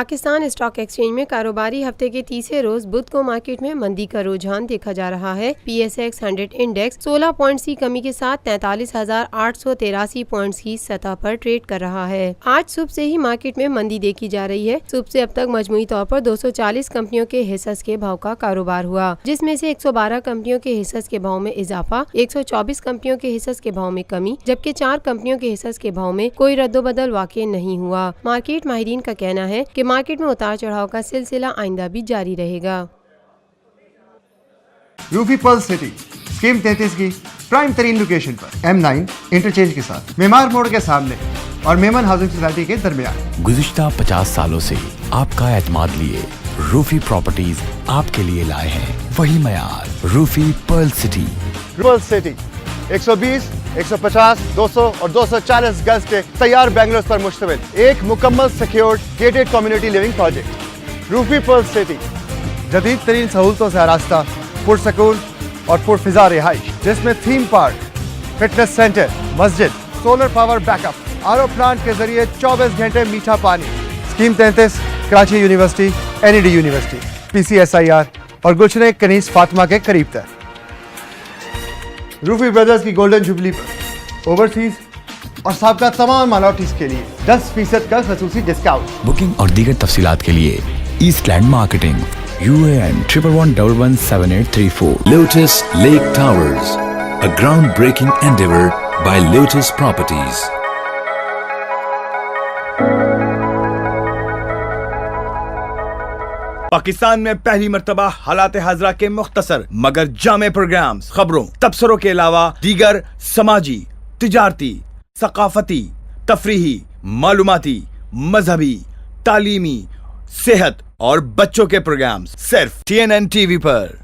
Pakistan stock exchange میں کاروباری ہفتے کے تیسرے روز بدھ کو مارکیٹ میں مندی کا رجحان دیکھا جا رہا ہے۔ P S x 100 index 16 points کی کمی کے ساتھ 43,883 پوائنٹس کی سطح پر ٹریڈ کر رہا ہے۔ آج صبح سے ہی مارکیٹ میں مندی دیکھی جا رہی ہے۔ صبح سے اب تک مجموعی طور پر 240 کمپنیوں کے حصص کے بھاؤ کا کاروبار ہوا، جس میں سے 112 کمپنیوں کے حصص کے بھاؤ میں اضافہ، 124 کمپنیوں کے حصص کے بھاؤ میں کمی، جبکہ 4 کمپنیوں کے حصص کے بھاؤ میں کوئی رد و بدل واقع نہیں ہوا۔ مارکیٹ ماہرین کا کہنا ہے کہ مارکیٹ میں اتار چڑھاؤ کا سلسلہ آئندہ بھی جاری رہے گا۔ روفی پرل سٹی اسکیم 33 کی پرائم ترین لوکیشن پر M9 انٹرچینج کے ساتھ معمار موڑ کے سامنے اور میمن ہاؤسنگ سوسائٹی کے درمیان۔ گزشتہ 50 سالوں سے آپ کا اعتماد لیے روفی پراپرٹیز آپ کے لیے لائے ہیں وہی معیار۔ روفی پرل سٹی 120، 150، 200 اور 240 گز کے تیار بنگلوز پر مشتمل ایک مکمل secured gated community living project Roofi Pearl City, جدید ترین سہولتوں سے آراستہ، پرسکون اور پرفضا رہائش، جس میں تھیم پارک، فٹنس سینٹر، مسجد، solar power back up, R O plant کے ذریعے 24 گھنٹے میٹھا پانی۔ Scheme 33 Karachi university, NED university, PCSIR اور گلشن کنیز فاطمہ کے قریب تر۔ روفی برادرز کی گولڈن جوبلی پر اوورسیز اور سابقہ تمام مائنورٹیز کے لیے 10% کا خصوصی ڈسکاؤنٹ۔ بکنگ اور دیگر تفصیلات کے لیے east land marketing UAN 11117834 Lotus Lake Towers, a groundbreaking endeavor by Lotus Properties. Pakistan میں پہلی مرتبہ حالات حاضرہ کے مختصر مگر جامع پروگرامز، خبروں، تبصروں کے علاوہ دیگر سماجی، تجارتی، ثقافتی، تفریحی، معلوماتی، مذہبی، تعلیمی، صحت اور بچوں کے پروگرامز صرف TNN TV پر۔